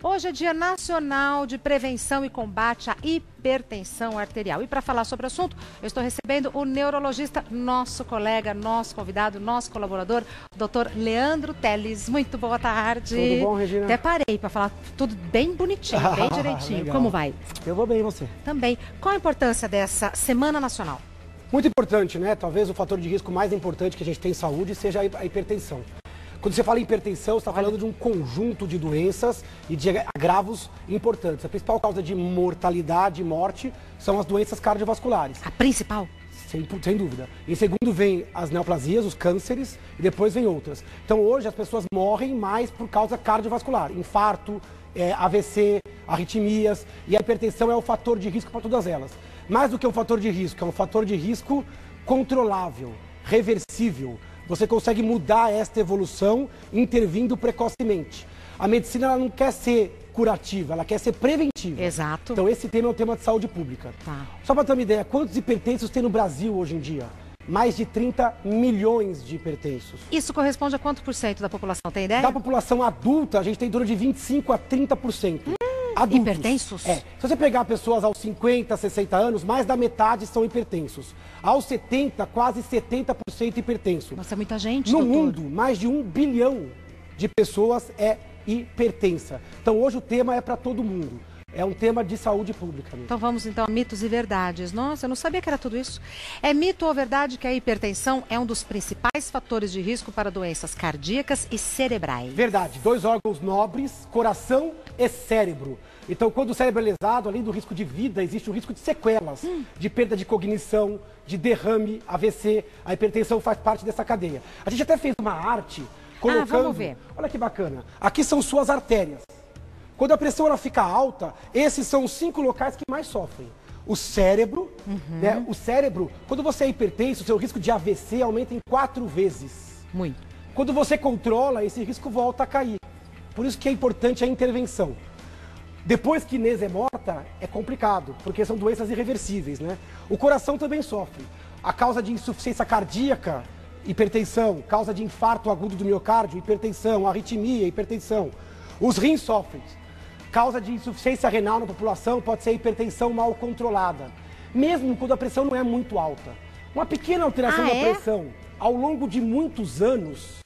Hoje é Dia Nacional de Prevenção e Combate à Hipertensão Arterial. E para falar sobre o assunto, eu estou recebendo o neurologista, nosso colega, nosso convidado, nosso colaborador, o Dr. Leandro Teles. Muito boa tarde. Tudo bom, Regina? Até parei para falar tudo bem bonitinho, bem direitinho. Legal. Como vai? Eu vou bem, e você? Também. Qual a importância dessa Semana Nacional? Muito importante, né? Talvez o fator de risco mais importante que a gente tem em saúde seja a hipertensão. Quando você fala em hipertensão, você está falando de um conjunto de doenças e de agravos importantes. A principal causa de mortalidade e morte são as doenças cardiovasculares. A principal? Sem dúvida. Em segundo vem as neoplasias, os cânceres, e depois vem outras. Então hoje as pessoas morrem mais por causa cardiovascular. Infarto, AVC, arritmias, e a hipertensão é o fator de risco para todas elas. Mais do que um fator de risco, é um fator de risco controlável, reversível. Você consegue mudar esta evolução intervindo precocemente. A medicina ela não quer ser curativa, ela quer ser preventiva. Exato. Então esse tema é um tema de saúde pública. Tá. Só para ter uma ideia, quantos hipertensos tem no Brasil hoje em dia? Mais de 30 milhões de hipertensos. Isso corresponde a quanto por cento da população, tem ideia? Da população adulta, a gente tem em torno de 25 a 30%. Adultos. Hipertensos? É. Se você pegar pessoas aos 50, 60 anos, mais da metade são hipertensos. Aos 70, quase 70% hipertenso. Nossa, é muita gente, No doutor. mundo, mais de 1 bilhão de pessoas é hipertensa. Então hoje o tema é para todo mundo. É um tema de saúde pública mesmo. Então vamos então a mitos e verdades. Nossa, eu não sabia que era tudo isso. É mito ou verdade que a hipertensão é um dos principais fatores de risco para doenças cardíacas e cerebrais? Verdade, 2 órgãos nobres, coração e cérebro. Então, quando o cérebro é lesado, além do risco de vida, existe o risco de sequelas, de perda de cognição, de derrame, AVC. A hipertensão faz parte dessa cadeia. A gente até fez uma arte colocando... vamos ver. Olha que bacana. Aqui são suas artérias. Quando a pressão ela fica alta, esses são os 5 locais que mais sofrem. O cérebro, né? O cérebro, quando você é hipertenso, o seu risco de AVC aumenta em 4 vezes. Muito. Quando você controla, esse risco volta a cair. Por isso que é importante a intervenção. Depois que Inês é morta, é complicado, porque são doenças irreversíveis, né? O coração também sofre. A causa de insuficiência cardíaca, hipertensão. Causa de infarto agudo do miocárdio, hipertensão. Arritmia, hipertensão. Os rins sofrem. Causa de insuficiência renal na população pode ser hipertensão mal controlada. Mesmo quando a pressão não é muito alta. Uma pequena alteração da pressão, ao longo de muitos anos,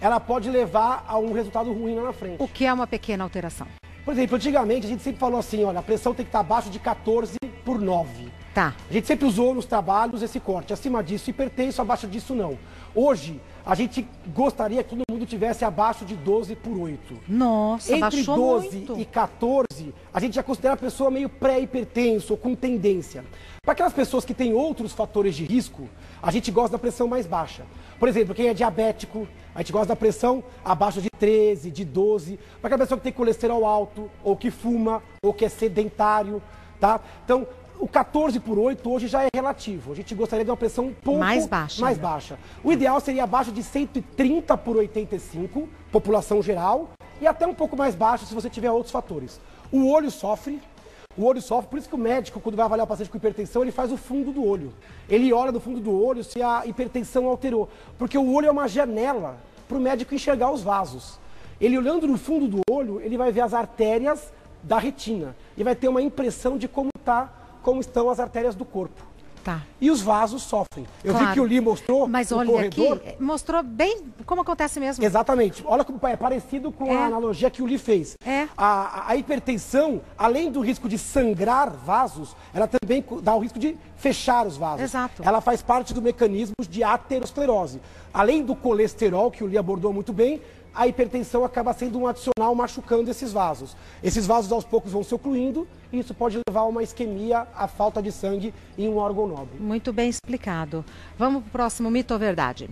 ela pode levar a um resultado ruim lá na frente. O que é uma pequena alteração? Por exemplo, antigamente a gente sempre falou assim, olha, a pressão tem que estar abaixo de 14 por 9. Tá. A gente sempre usou nos trabalhos esse corte. Acima disso, hipertenso, abaixo disso, não. Hoje, a gente gostaria que todo mundo tivesse abaixo de 12 por 8. Nossa, Entre baixou 12 muito. e 14, a gente já considera a pessoa meio pré-hipertenso ou com tendência. Para aquelas pessoas que têm outros fatores de risco, a gente gosta da pressão mais baixa. Por exemplo, quem é diabético, a gente gosta da pressão abaixo de 13, de 12. Para aquela pessoa que tem colesterol alto, ou que fuma, ou que é sedentário, tá? Então, o 14 por 8 hoje já é relativo. A gente gostaria de uma pressão um pouco mais baixa. O ideal seria abaixo de 130 por 85, população geral, e até um pouco mais baixo se você tiver outros fatores. O olho sofre, por isso que o médico, quando vai avaliar o paciente com hipertensão, ele faz o fundo do olho. Ele olha no fundo do olho se a hipertensão alterou, porque o olho é uma janela para o médico enxergar os vasos. Ele olhando no fundo do olho, ele vai ver as artérias da retina e vai ter uma impressão de como estão as artérias do corpo. Tá. E os vasos sofrem. Eu Claro. vi que o Li mostrou Mas no olha corredor. aqui, mostrou bem como acontece mesmo. Exatamente. Olha como é parecido com a analogia que o Li fez. É. A hipertensão, além do risco de sangrar vasos, ela também dá o risco de fechar os vasos. Exato. Ela faz parte do mecanismo de aterosclerose. Além do colesterol, que o Li abordou muito bem, a hipertensão acaba sendo um adicional machucando esses vasos. Esses vasos aos poucos vão se ocluindo e isso pode levar a uma isquemia, a falta de sangue em um órgão nobre. Muito bem explicado. Vamos para o próximo mito ou verdade?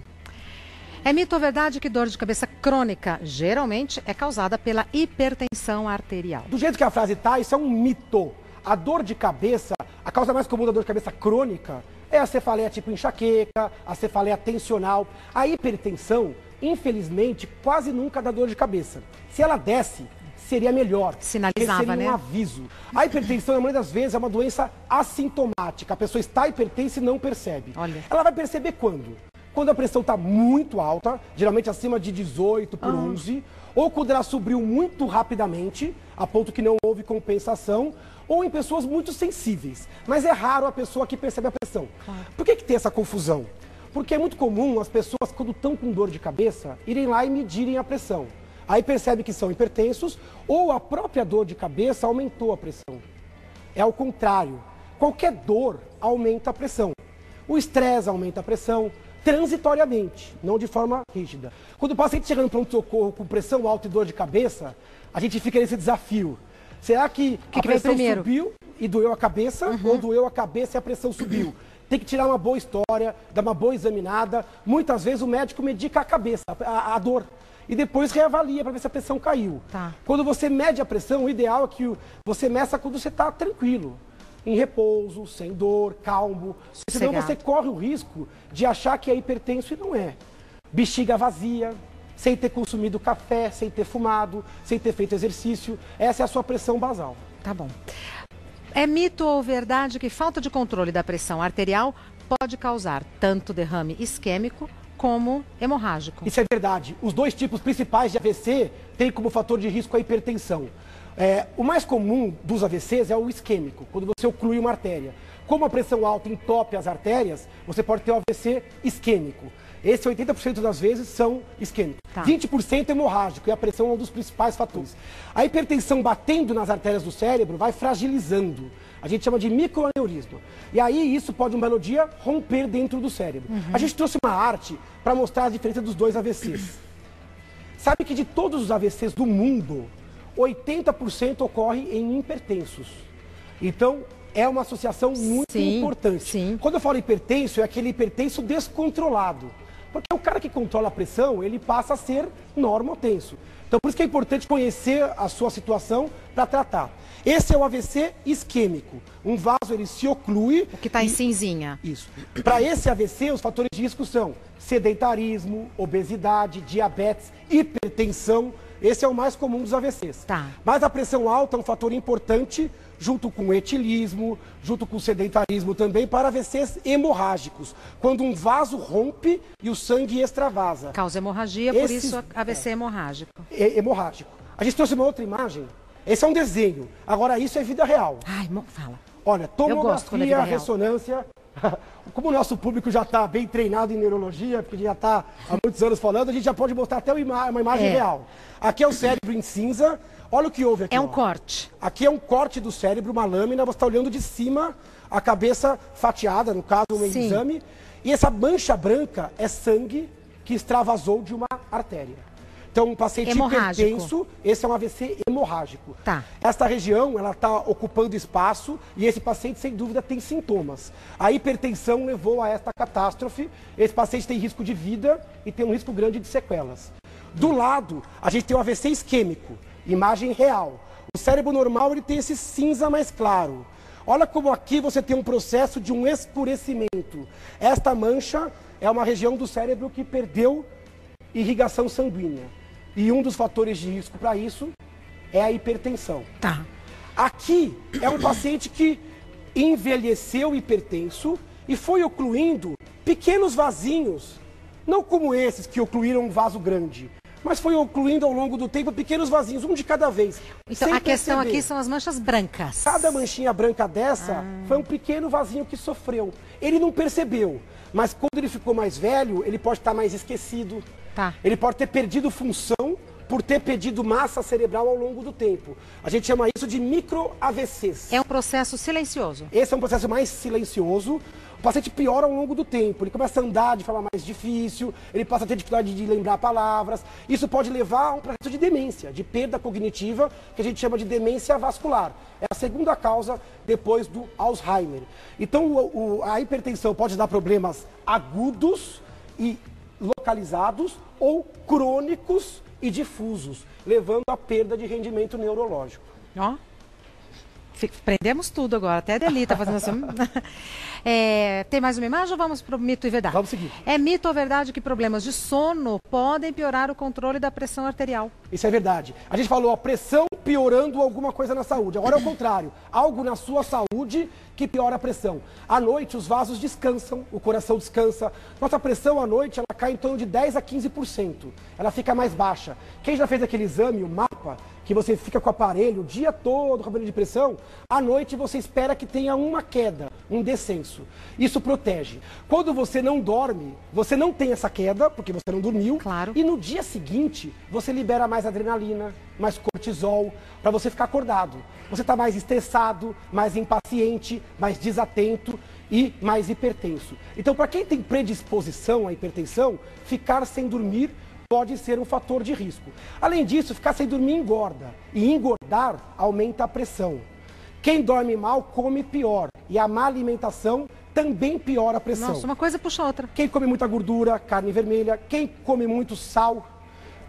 É mito ou verdade que dor de cabeça crônica geralmente é causada pela hipertensão arterial? Do jeito que a frase está, isso é um mito. A dor de cabeça, a causa mais comum da dor de cabeça crônica é a cefaleia tipo enxaqueca, a cefaleia tensional. A hipertensão, infelizmente, quase nunca dá dor de cabeça. Se ela desce, seria melhor. Sinalizava, seria né? um aviso. A hipertensão, na maioria das vezes, é uma doença assintomática. A pessoa está hipertensa e não percebe. Olha. Ela vai perceber quando? Quando a pressão está muito alta, geralmente acima de 18 por 11, ou quando ela subiu muito rapidamente, a ponto que não houve compensação, ou em pessoas muito sensíveis. Mas é raro a pessoa que percebe a pressão. Claro. Por que tem essa confusão? Porque é muito comum as pessoas, quando estão com dor de cabeça, irem lá e medirem a pressão. Aí percebe que são hipertensos ou a própria dor de cabeça aumentou a pressão. É ao contrário. Qualquer dor aumenta a pressão. O estresse aumenta a pressão transitoriamente, não de forma rígida. Quando o paciente chega no pronto-socorro com pressão alta e dor de cabeça, a gente fica nesse desafio. Será que a pressão subiu e doeu a cabeça ou doeu a cabeça e a pressão subiu? Tem que tirar uma boa história, dar uma boa examinada. Muitas vezes o médico medica a cabeça, a dor. E depois reavalia para ver se a pressão caiu. Tá. Quando você mede a pressão, o ideal é que você meça quando você está tranquilo, em repouso, sem dor, calmo. Senão você corre o risco de achar que é hipertenso e não é. Bexiga vazia, sem ter consumido café, sem ter fumado, sem ter feito exercício. Essa é a sua pressão basal. Tá bom. É mito ou verdade que falta de controle da pressão arterial pode causar tanto derrame isquêmico como hemorrágico? Isso é verdade. Os dois tipos principais de AVC têm como fator de risco a hipertensão. O mais comum dos AVCs é o isquêmico, quando você oclui uma artéria. Como a pressão alta entope as artérias, você pode ter um AVC isquêmico. Esse 80% das vezes são isquêmicos. Tá. 20% hemorrágico, e a pressão é um dos principais fatores. A hipertensão batendo nas artérias do cérebro vai fragilizando. A gente chama de microaneurisma. E aí isso pode um belo dia romper dentro do cérebro. A gente trouxe uma arte para mostrar a diferença dos dois AVCs. Sabe que de todos os AVCs do mundo, 80% ocorre em hipertensos. Então, é uma associação muito importante. Sim. Quando eu falo hipertenso, é aquele hipertenso descontrolado. Porque o cara que controla a pressão, ele passa a ser normotenso. Então, por isso que é importante conhecer a sua situação para tratar. Esse é o AVC isquêmico. Um vaso, ele se oclui. O que está em cinzinha. Isso. Para esse AVC, os fatores de risco são sedentarismo, obesidade, diabetes, hipertensão. Esse é o mais comum dos AVCs. Tá. Mas a pressão alta é um fator importante, junto com o etilismo, junto com o sedentarismo também, para AVCs hemorrágicos. Quando um vaso rompe e o sangue extravasa. Causa hemorragia, por isso AVC hemorrágico. Hemorrágico. A gente trouxe uma outra imagem. Esse é um desenho. Agora, isso é vida real. Ai, fala. Olha, tomografia, ressonância. Como o nosso público já está bem treinado em neurologia, porque já está há muitos anos falando, a gente já pode mostrar até uma imagem real. Aqui é o cérebro em cinza. Olha o que houve aqui. É um corte. Aqui é um corte do cérebro, uma lâmina. Você está olhando de cima, a cabeça fatiada, no caso, um exame. E essa mancha branca é sangue que extravasou de uma artéria. Então, um paciente hipertenso, esse é um AVC hemorrágico. Tá. Esta região, ela está ocupando espaço e esse paciente, sem dúvida, tem sintomas. A hipertensão levou a esta catástrofe. Esse paciente tem risco de vida e tem um risco grande de sequelas. Do lado, a gente tem o AVC isquêmico, imagem real. O cérebro normal, ele tem esse cinza mais claro. Olha como aqui você tem um processo de um escurecimento. Esta mancha é uma região do cérebro que perdeu irrigação sanguínea. E um dos fatores de risco para isso é a hipertensão. Tá. Aqui é um paciente que envelheceu hipertenso e foi ocluindo pequenos vasinhos, não como esses que ocluíram um vaso grande, mas foi ocluindo ao longo do tempo pequenos vasinhos, um de cada vez. Então a questão aqui são as manchas brancas. Cada manchinha branca dessa foi um pequeno vasinho que sofreu. Ele não percebeu, mas quando ele ficou mais velho, ele pode estar mais esquecido. Tá. Ele pode ter perdido função por ter perdido massa cerebral ao longo do tempo. A gente chama isso de micro-AVCs. É um processo silencioso. Esse é um processo mais silencioso. O paciente piora ao longo do tempo. Ele começa a andar de forma mais difícil, ele passa a ter dificuldade de lembrar palavras. Isso pode levar a um processo de demência, de perda cognitiva, que a gente chama de demência vascular. É a segunda causa depois do Alzheimer. Então, a hipertensão pode dar problemas agudos e localizados ou crônicos e difusos, levando à perda de rendimento neurológico. Ó, prendemos tudo agora, até a Deli está fazendo assim. Tem mais uma imagem ou vamos para o mito e verdade? Vamos seguir. É mito ou verdade que problemas de sono podem piorar o controle da pressão arterial? Isso é verdade. A gente falou a pressão piorando alguma coisa na saúde. Agora é o contrário, algo na sua saúde que piora a pressão. À noite os vasos descansam, o coração descansa. Nossa pressão à noite ela cai em torno de 10 a 15%. Ela fica mais baixa. Quem já fez aquele exame, o mapa, que você fica com o aparelho o dia todo com a aparelho de pressão, à noite você espera que tenha uma queda, um descenso. Isso protege. Quando você não dorme, você não tem essa queda, porque você não dormiu. Claro. E no dia seguinte, você libera mais adrenalina, mais cortisol, para você ficar acordado. Você está mais estressado, mais impaciente, mais desatento e mais hipertenso. Então, para quem tem predisposição à hipertensão, ficar sem dormir pode ser um fator de risco. Além disso, ficar sem dormir engorda. E engordar aumenta a pressão. Quem dorme mal, come pior. E a má alimentação também piora a pressão. Nossa, uma coisa puxa a outra. Quem come muita gordura, carne vermelha, quem come muito sal,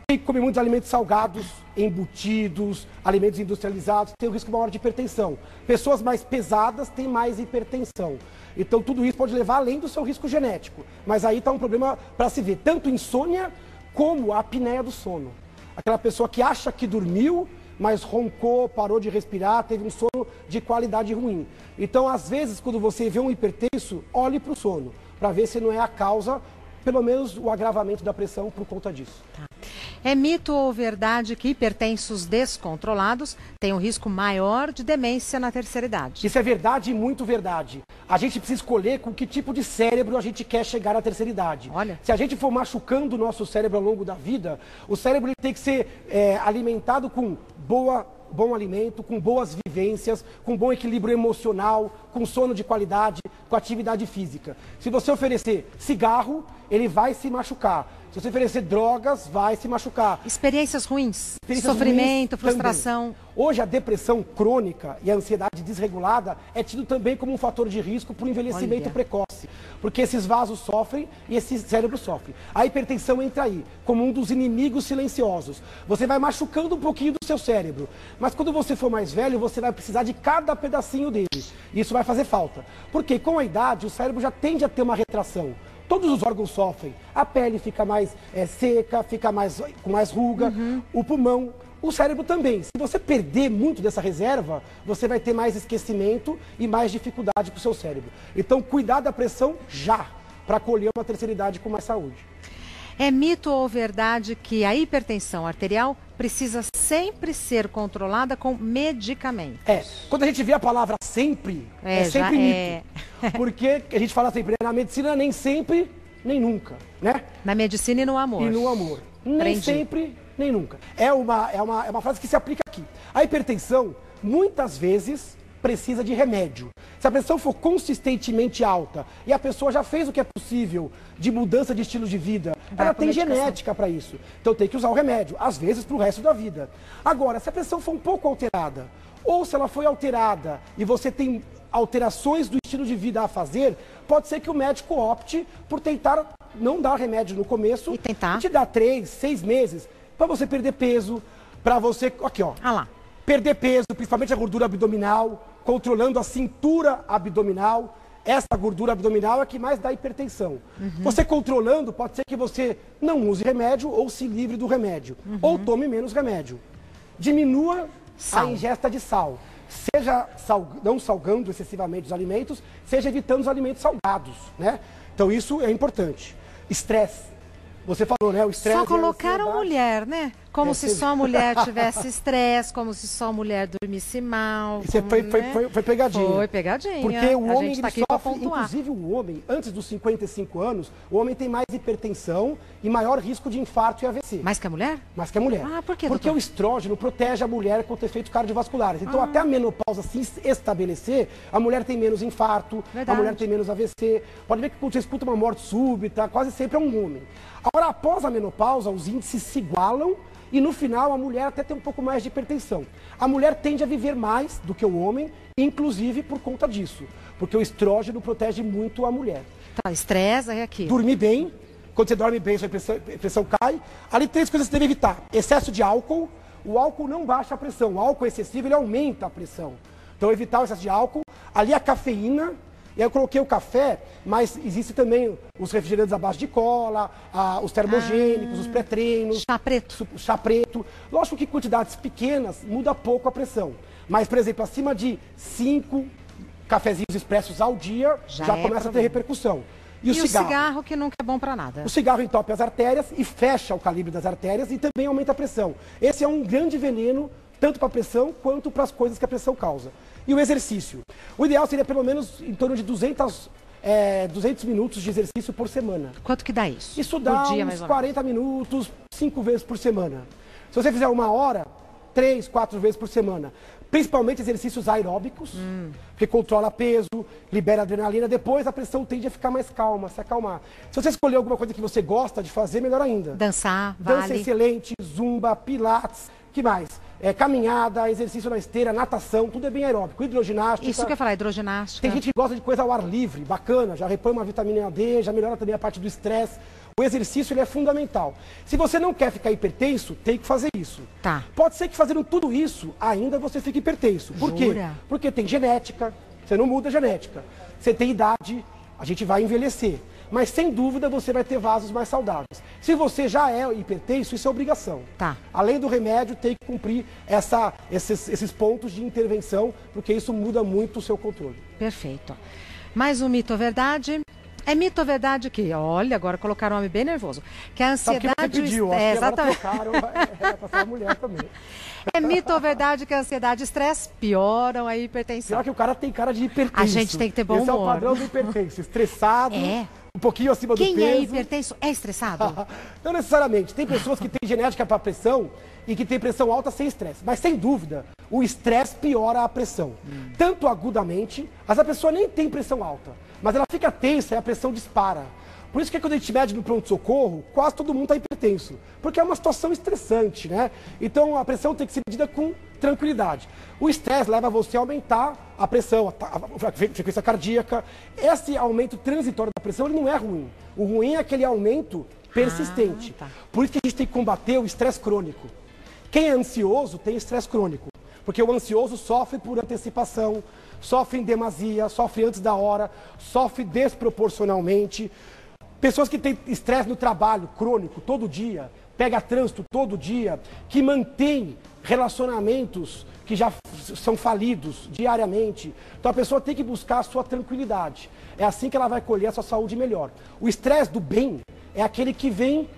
quem come muitos alimentos salgados, embutidos, alimentos industrializados, tem um risco maior de hipertensão. Pessoas mais pesadas têm mais hipertensão. Então, tudo isso pode levar além do seu risco genético. Mas aí está um problema para se ver. Tanto insônia como a apneia do sono. Aquela pessoa que acha que dormiu, mas roncou, parou de respirar, teve um sono de qualidade ruim. Então, às vezes, quando você vê um hipertenso, olhe para o sono, para ver se não é a causa, pelo menos o agravamento da pressão por conta disso. Tá. É mito ou verdade que hipertensos descontrolados têm um risco maior de demência na terceira idade? Isso é verdade e muito verdade. A gente precisa escolher com que tipo de cérebro a gente quer chegar na terceira idade. Olha. Se a gente for machucando o nosso cérebro ao longo da vida, o cérebro ele tem que ser alimentado com bom alimento, com boas vivências, com bom equilíbrio emocional, com sono de qualidade, com atividade física. Se você oferecer cigarro, ele vai se machucar. Se você oferecer drogas, vai se machucar. Experiências ruins, Experiências sofrimento, ruins frustração. também. Hoje a depressão crônica e a ansiedade desregulada é tido também como um fator de risco para o envelhecimento Olha. precoce. Porque esses vasos sofrem e esse cérebro sofre. A hipertensão entra aí, como um dos inimigos silenciosos. Você vai machucando um pouquinho do seu cérebro. Mas quando você for mais velho, você vai precisar de cada pedacinho dele. E isso vai fazer falta. Porque com a idade, o cérebro já tende a ter uma retração. Todos os órgãos sofrem. A pele fica mais seca, fica com mais ruga, o pulmão, o cérebro também. Se você perder muito dessa reserva, você vai ter mais esquecimento e mais dificuldade para o seu cérebro. Então, cuidar da pressão já, para colher uma terceira idade com mais saúde. É mito ou verdade que a hipertensão arterial precisa sempre ser controlada com medicamentos? Quando a gente vê a palavra sempre, é sempre mito. Porque a gente fala sempre, na medicina nem sempre, nem nunca, né? Na medicina e no amor. E no amor. Nem sempre, nem nunca. É uma frase que se aplica aqui. A hipertensão, muitas vezes, precisa de remédio. Se a pressão for consistentemente alta e a pessoa já fez o que é possível de mudança de estilo de vida, ela tem genética para isso. Então tem que usar o remédio, às vezes para o resto da vida. Agora, se a pressão for um pouco alterada, ou se ela foi alterada e você tem alterações do estilo de vida a fazer, pode ser que o médico opte por tentar não dar remédio no começo e tentar te dar 3, 6 meses para você perder peso, para você, aqui ó, perder peso, principalmente a gordura abdominal, controlando a cintura abdominal. Essa gordura abdominal é que mais dá hipertensão. Você controlando, pode ser que você não use remédio ou se livre do remédio, ou tome menos remédio. Diminua a ingesta de sal. Seja não salgando excessivamente os alimentos, seja evitando os alimentos salgados, né? Então isso é importante. Estresse. Você falou, né? O estresse. Só colocaram mulher, né? Como se só a mulher tivesse estresse, como se só a mulher dormisse mal. Isso foi pegadinha. Foi pegadinha. Porque o homem tá sofre, inclusive o homem, antes dos 55 anos, o homem tem mais hipertensão e maior risco de infarto e AVC. Mais que a mulher? Mais que a mulher. Ah, por quê, Porque doutor? o estrógeno protege a mulher contra efeitos cardiovasculares. Então, até a menopausa se estabelecer, a mulher tem menos infarto, a mulher tem menos AVC. Pode ver que quando você escuta uma morte súbita, quase sempre é um homem. Agora, após a menopausa, os índices se igualam e no final a mulher até tem um pouco mais de hipertensão. A mulher tende a viver mais do que o homem, inclusive por conta disso. Porque o estrógeno protege muito a mulher. Tá, estresse aí aqui. Dormir bem. Quando você dorme bem, sua pressão cai. Ali 3 coisas que você deve evitar. Excesso de álcool. O álcool não baixa a pressão. O álcool excessivo, ele aumenta a pressão. Então, evitar o excesso de álcool. Ali a cafeína. E aí eu coloquei o café, mas existe também os refrigerantes à base de cola, os termogênicos, os pré-treinos. Chá preto. Chá preto. Lógico que quantidades pequenas muda pouco a pressão. Mas, por exemplo, acima de 5 cafezinhos expressos ao dia, já começa a ter repercussão. E o cigarro que nunca é bom para nada. O cigarro entope as artérias e fecha o calibre das artérias e também aumenta a pressão. Esse é um grande veneno, tanto para a pressão quanto para as coisas que a pressão causa. E o exercício. O ideal seria pelo menos em torno de 200 minutos de exercício por semana. Quanto que dá isso? Isso dá uns 40 minutos, 5 vezes por semana. Se você fizer 1 hora, 3, 4 vezes por semana. Principalmente exercícios aeróbicos, que controla peso, libera adrenalina. Depois a pressão tende a ficar mais calma, se acalmar. Se você escolher alguma coisa que você gosta de fazer, melhor ainda. Dançar, Dança excelente, zumba, pilates, que mais? Caminhada, exercício na esteira, natação, tudo é bem aeróbico. Hidroginástica. Isso que eu ia falar, hidroginástica. Tem gente que gosta de coisa ao ar livre, bacana, já repõe uma vitamina D, já melhora também a parte do estresse. O exercício ele é fundamental. Se você não quer ficar hipertenso, tem que fazer isso. Tá. Pode ser que fazendo tudo isso, ainda você fique hipertenso. Por quê? Porque tem genética, você não muda a genética. Você tem idade, a gente vai envelhecer. Mas sem dúvida você vai ter vasos mais saudáveis. Se você já é hipertenso, isso é obrigação. Tá. Além do remédio, tem que cumprir esses pontos de intervenção, porque isso muda muito o seu controle. Perfeito. Mais um mito ou verdade? É mito ou verdade que, olha, agora colocaram um homem bem nervoso, que a ansiedade... Sabe que você pediu, exatamente. Passar a mulher também. É mito ou verdade que a ansiedade e estresse pioram a hipertensão? Pior que o cara tem cara de hipertenso. A gente tem que ter bom humor. Esse é o padrão do hipertenso, estressado, um pouquinho acima do peso. Quem é hipertenso é estressado? Não necessariamente. Tem pessoas que têm genética para pressão e que têm pressão alta sem estresse. Mas, sem dúvida, o estresse piora a pressão. Tanto agudamente, mas a pessoa nem tem pressão alta. Mas ela fica tensa e a pressão dispara. Por isso que quando a gente mede no pronto-socorro, quase todo mundo está hipertenso. Porque é uma situação estressante, né? Então a pressão tem que ser medida com tranquilidade. O estresse leva você a aumentar a pressão, a frequência cardíaca. Esse aumento transitório da pressão ele não é ruim. O ruim é aquele aumento persistente. Por isso que a gente tem que combater o estresse crônico. Quem é ansioso tem estresse crônico. Porque o ansioso sofre por antecipação, sofre em demasia, sofre antes da hora, sofre desproporcionalmente. Pessoas que têm estresse no trabalho crônico todo dia, pega trânsito todo dia, que mantém relacionamentos que já são falidos diariamente. Então a pessoa tem que buscar a sua tranquilidade. É assim que ela vai colher a sua saúde melhor. O estresse do bem é aquele que vem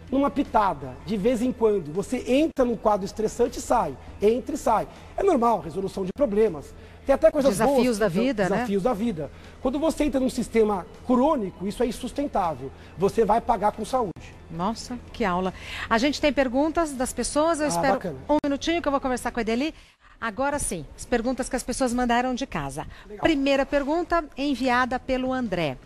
numa pitada, de vez em quando. Você entra num quadro estressante e sai. Entra e sai. É normal, resolução de problemas. Tem até coisas boas. Desafios da vida, né? Desafios da vida. Quando você entra num sistema crônico, isso é insustentável. Você vai pagar com saúde. Nossa, que aula. A gente tem perguntas das pessoas, eu espero bacana. Um minutinho que eu vou conversar com a Edeli. Agora sim, as perguntas que as pessoas mandaram de casa. Legal. Primeira pergunta enviada pelo André.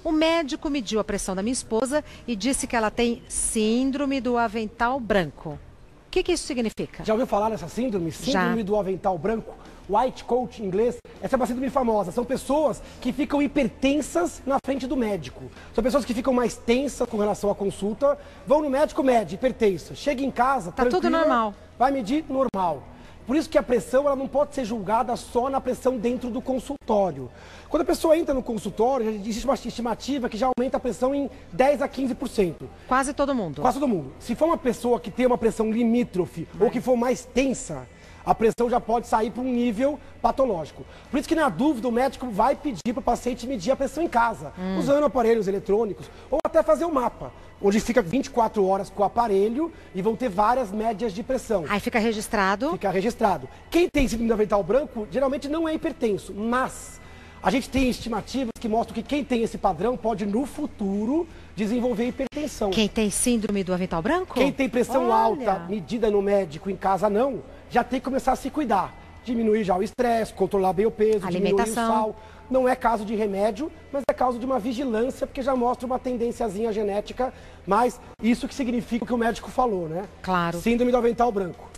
O médico mediu a pressão da minha esposa e disse que ela tem síndrome do avental branco. O que isso significa? Já ouviu falar nessa síndrome? Síndrome do avental branco? White coat em inglês. Essa é uma síndrome famosa. São pessoas que ficam hipertensas na frente do médico. São pessoas que ficam mais tensas com relação à consulta. Vão no médico, mede, hipertensa. Chega em casa, tá tudo normal. Vai medir normal. Por isso que a pressão ela não pode ser julgada só na pressão dentro do consultório. Quando a pessoa entra no consultório, existe uma estimativa que já aumenta a pressão em 10 a 15%. Quase todo mundo. Quase todo mundo. Se for uma pessoa que tem uma pressão limítrofe ou que for mais tensa, a pressão já pode sair para um nível patológico. Por isso que, na dúvida, o médico vai pedir para o paciente medir a pressão em casa, usando aparelhos eletrônicos, ou até fazer um mapa, onde fica 24 horas com o aparelho e vão ter várias médias de pressão. Aí fica registrado? Fica registrado. Quem tem síndrome do avental branco, geralmente não é hipertenso, mas a gente tem estimativas que mostram que quem tem esse padrão pode, no futuro, desenvolver hipertensão. Quem tem síndrome do avental branco? Quem tem pressão alta, medida no médico, em casa não, já tem que começar a se cuidar. Diminuir já o estresse, controlar bem o peso, diminuir o sal. Não é caso de remédio, mas é caso de uma vigilância, porque já mostra uma tendênciazinha genética, mas isso que significa o que o médico falou, né? Claro. Síndrome do avental branco.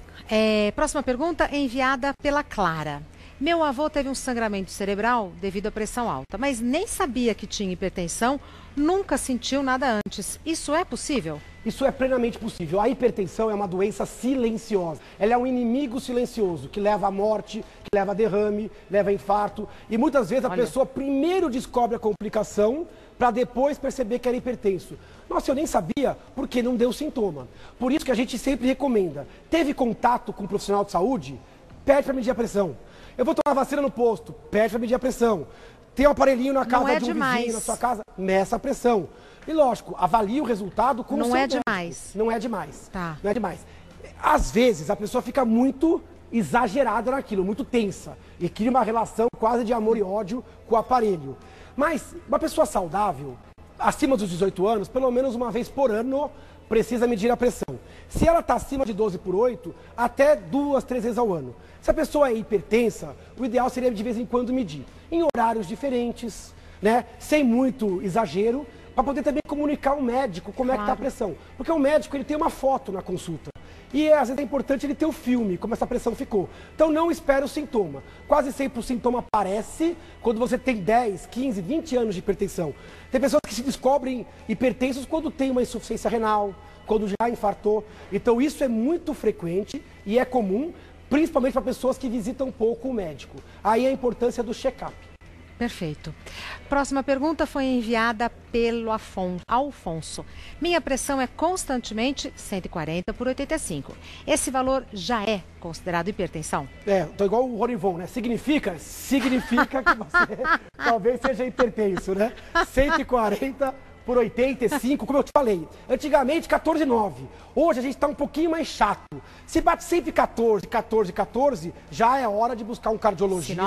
Próxima pergunta enviada pela Clara. Meu avô teve um sangramento cerebral devido à pressão alta, mas nem sabia que tinha hipertensão, nunca sentiu nada antes. Isso é possível? Isso é plenamente possível. A hipertensão é uma doença silenciosa. Ela é um inimigo silencioso que leva à morte, que leva a derrame, leva a infarto. E muitas vezes a pessoa primeiro descobre a complicação para depois perceber que era hipertenso. Nossa, eu nem sabia porque não deu sintoma. Por isso que a gente sempre recomenda. Teve contato com um profissional de saúde? Pede para medir a pressão. Eu vou tomar vacina no posto? Pede para medir a pressão. Tem um aparelhinho na casa de um vizinho, na sua casa? Meça a pressão. E lógico, avalie o resultado com o seu médico. Não é demais. Tá. Não é demais. Às vezes a pessoa fica muito exagerada naquilo, muito tensa. E cria uma relação quase de amor e ódio com o aparelho. Mas uma pessoa saudável, acima dos 18 anos, pelo menos uma vez por ano, precisa medir a pressão. Se ela está acima de 12/8, até 2, 3 vezes ao ano. Se a pessoa é hipertensa, o ideal seria de vez em quando medir. Em horários diferentes, né? Sem muito exagero, para poder também comunicar ao médico como é que está a pressão. Porque o médico ele tem uma foto na consulta. E às vezes é importante ele ter o filme, como essa pressão ficou. Então não espere o sintoma. Quase sempre o sintoma aparece quando você tem 10, 15, 20 anos de hipertensão. Tem pessoas que se descobrem hipertensos quando tem uma insuficiência renal, quando já infartou. Então isso é muito frequente e é comum, principalmente para pessoas que visitam pouco o médico. Aí a importância do check-up. Perfeito. Próxima pergunta foi enviada pelo Alfonso. Minha pressão é constantemente 140/85. Esse valor já é considerado hipertensão? Tô igual o Ronivon, né? Significa que você talvez seja hipertenso, né? 140/85, como eu te falei. Antigamente, 14,9. Hoje a gente está um pouquinho mais chato. Se bate sempre 14, já é hora de buscar um cardiologista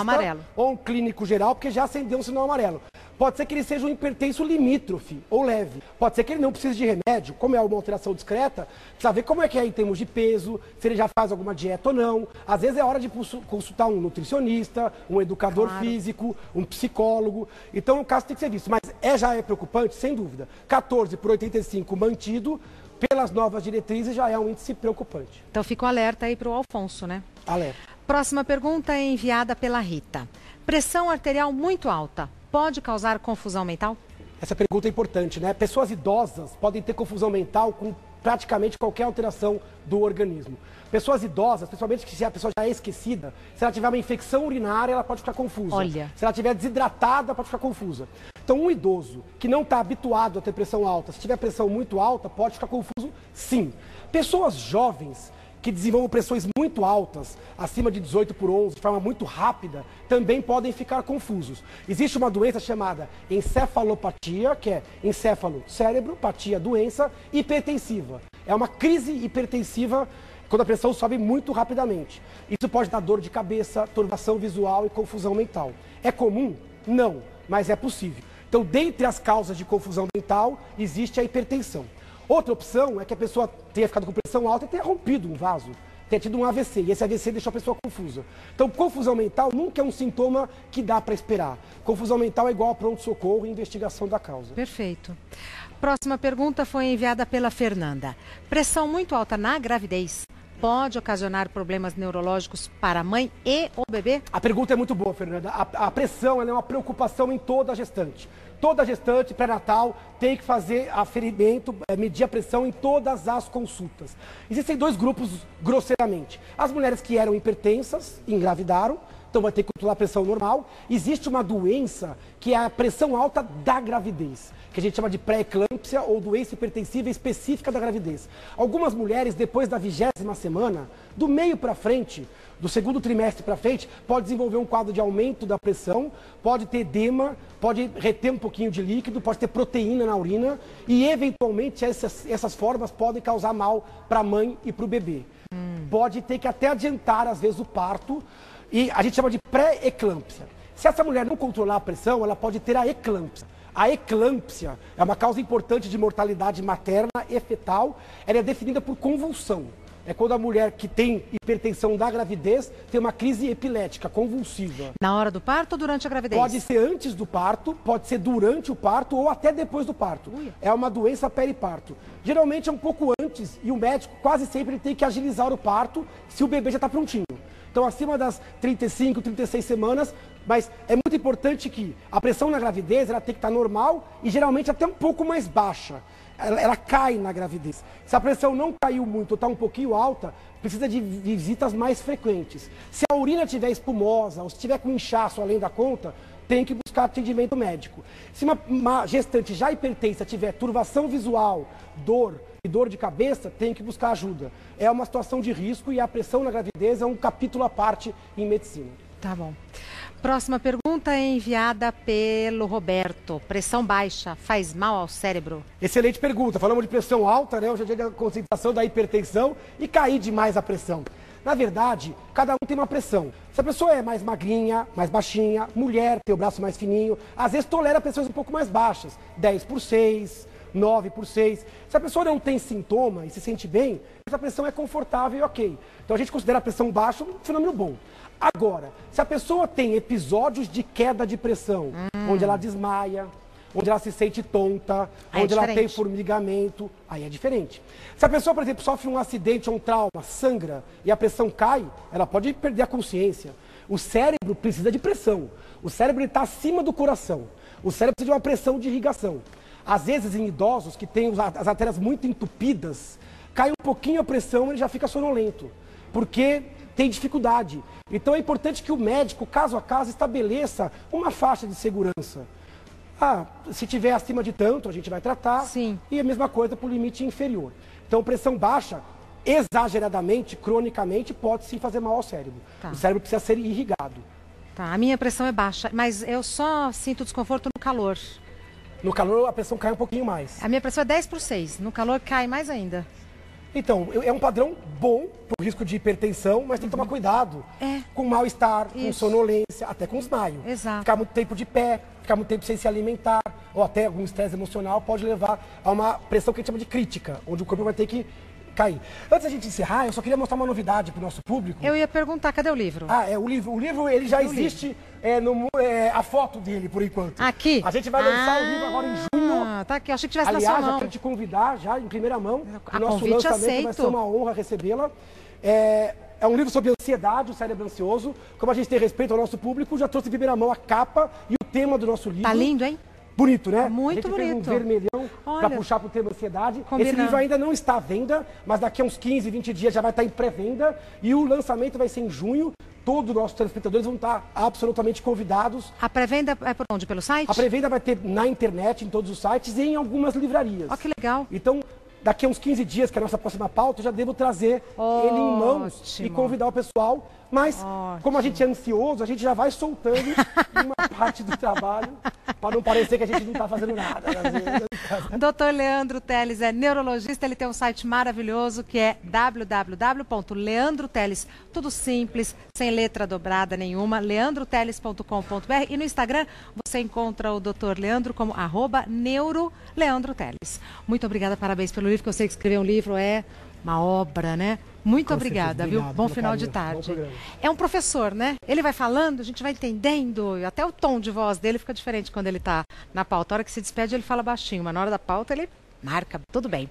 ou um clínico geral, porque já acendeu um sinal amarelo. Pode ser que ele seja um hipertenso limítrofe ou leve. Pode ser que ele não precise de remédio, como é uma alteração discreta, precisa ver como é que é em termos de peso, se ele já faz alguma dieta ou não. Às vezes é hora de consultar um nutricionista, um educador físico, um psicólogo. Então o caso tem que ser visto. Mas já é preocupante, sem dúvida. 14/85 mantido, pelas novas diretrizes, já é um índice preocupante. Então fica o alerta aí para o Alfonso, né? Alerta. Próxima pergunta é enviada pela Rita. Pressão arterial muito alta pode causar confusão mental? Essa pergunta é importante, né? Pessoas idosas podem ter confusão mental com praticamente qualquer alteração do organismo. Pessoas idosas, principalmente se a pessoa já é esquecida, se ela tiver uma infecção urinária, ela pode ficar confusa. Se ela estiver desidratada, pode ficar confusa. Então, um idoso que não está habituado a ter pressão alta, se tiver pressão muito alta, pode ficar confuso, sim. Pessoas jovens que desenvolvam pressões muito altas, acima de 18/11, de forma muito rápida, também podem ficar confusos. Existe uma doença chamada encefalopatia, que é encéfalo, cérebro, patia, doença, hipertensiva. É uma crise hipertensiva quando a pressão sobe muito rapidamente. Isso pode dar dor de cabeça, turbação visual e confusão mental. É comum? Não, mas é possível. Então, dentre as causas de confusão mental, existe a hipertensão. Outra opção é que a pessoa tenha ficado com pressão alta e tenha rompido um vaso, tenha tido um AVC, e esse AVC deixou a pessoa confusa. Então, confusão mental nunca é um sintoma que dá para esperar. Confusão mental é igual a pronto-socorro e investigação da causa. Perfeito. Próxima pergunta foi enviada pela Fernanda. Pressão muito alta na gravidez pode ocasionar problemas neurológicos para a mãe e o bebê? A pergunta é muito boa, Fernanda. A pressão ela é uma preocupação em toda a gestante. Toda gestante pré-natal tem que fazer aferimento, medir a pressão em todas as consultas. Existem dois grupos, grosseiramente. As mulheres que eram hipertensas, engravidaram, então vai ter que controlar a pressão normal. Existe uma doença que é a pressão alta da gravidez, que a gente chama de pré-eclâmpsia ou doença hipertensiva específica da gravidez. Algumas mulheres, depois da 20ª semana, do meio para frente, do segundo trimestre para frente, pode desenvolver um quadro de aumento da pressão, pode ter edema, pode reter um pouquinho de líquido, pode ter proteína na urina e, eventualmente, essas formas podem causar mal para a mãe e para o bebê. Pode ter que até adiantar, às vezes, o parto e a gente chama de pré-eclâmpsia. Se essa mulher não controlar a pressão, ela pode ter a eclâmpsia. A eclâmpsia é uma causa importante de mortalidade materna e fetal. Ela é definida por convulsão. É quando a mulher que tem hipertensão da gravidez tem uma crise epilética, convulsiva. Na hora do parto ou durante a gravidez? Pode ser antes do parto, pode ser durante o parto ou até depois do parto. É uma doença periparto. Geralmente é um pouco antes e o médico quase sempre tem que agilizar o parto se o bebê já está prontinho. Então, acima das 35, 36 semanas, mas é muito importante que a pressão na gravidez ela tem que estar normal e geralmente até um pouco mais baixa. ela cai na gravidez. Se a pressão não caiu muito ou está um pouquinho alta, precisa de visitas mais frequentes. Se a urina estiver espumosa ou se estiver com inchaço além da conta, tem que buscar atendimento médico. Se uma gestante já hipertensa tiver turvação visual, dor e dor de cabeça, tem que buscar ajuda. É uma situação de risco e a pressão na gravidez é um capítulo à parte em medicina. Tá bom. Próxima pergunta é enviada pelo Roberto. Pressão baixa faz mal ao cérebro? Excelente pergunta. Falamos de pressão alta, né? Hoje é dia da conscientização da hipertensão e cair demais a pressão. Na verdade, cada um tem uma pressão. Se a pessoa é mais magrinha, mais baixinha, mulher, tem o braço mais fininho, às vezes tolera pressões um pouco mais baixas, 10/6, 9/6. Se a pessoa não tem sintoma e se sente bem, essa pressão é confortável e ok. Então a gente considera a pressão baixa um fenômeno bom. Agora, se a pessoa tem episódios de queda de pressão, onde ela desmaia, onde ela se sente tonta, onde ela tem formigamento, aí é diferente. Se a pessoa, por exemplo, sofre um acidente ou um trauma, sangra e a pressão cai, ela pode perder a consciência. O cérebro precisa de pressão. O cérebro está acima do coração. O cérebro precisa de uma pressão de irrigação. Às vezes, em idosos que têm as artérias muito entupidas, cai um pouquinho a pressão e ele já fica sonolento, porque tem dificuldade. Então é importante que o médico, caso a caso, estabeleça uma faixa de segurança. Se tiver acima de tanto, a gente vai tratar. Sim. E a mesma coisa para o limite inferior. Então, pressão baixa, exageradamente, cronicamente, pode sim fazer mal ao cérebro. Tá. O cérebro precisa ser irrigado. Tá, a minha pressão é baixa, mas eu só sinto desconforto no calor. No calor, a pressão cai um pouquinho mais. A minha pressão é 10/6, no calor cai mais ainda. Então, é um padrão bom para o risco de hipertensão, mas tem que tomar cuidado com mal-estar, com sonolência, até com desmaio. Exato. Ficar muito tempo de pé, ficar muito tempo sem se alimentar, ou até algum estresse emocional pode levar a uma pressão que a gente chama de crítica, onde o corpo vai ter que cair. Antes da gente encerrar, eu só queria mostrar uma novidade para o nosso público. Eu ia perguntar, cadê o livro? O livro. O livro, ele já existe, a foto dele, por enquanto. Aqui? A gente vai lançar o livro agora em junho. Tá aqui, eu achei que tivesse Aliás, na sua já mão. quero te convidar, já em primeira mão, o nosso convite lançamento aceito. vai ser uma honra recebê-la. É um livro sobre ansiedade, o cérebro ansioso. Como a gente tem respeito ao nosso público, já trouxe em primeira mão a capa e o tema do nosso livro. Tá lindo, hein? Bonito, né? Muito bonito. A gente fez um vermelhão para puxar para o tema ansiedade. Combinado. Esse livro ainda não está à venda, mas daqui a uns 15, 20 dias já vai estar em pré-venda. E o lançamento vai ser em junho. Todos os nossos telespectadores vão estar absolutamente convidados. A pré-venda é por onde? Pelo site? A pré-venda vai ter na internet, em todos os sites e em algumas livrarias. Ó, que legal. Então, daqui a uns 15 dias, que é a nossa próxima pauta, eu já devo trazer ele em mãos e convidar o pessoal. Mas, como a gente é ansioso, a gente já vai soltando uma parte do trabalho, para não parecer que a gente não está fazendo nada. O Dr. Leandro Teles é neurologista, ele tem um site maravilhoso que é www.leandroteles, tudo simples, sem letra dobrada nenhuma, leandroteles.com.br, e no Instagram você encontra o Dr. Leandro como @neuroleandroteles. Muito obrigada, parabéns pelo livro, que eu sei que escrever um livro é uma obra, né? Muito obrigada, viu? Bom final de tarde. É um professor, né? Ele vai falando, a gente vai entendendo, e até o tom de voz dele fica diferente quando ele está na pauta. A hora que se despede, ele fala baixinho, mas na hora da pauta ele marca, tudo bem.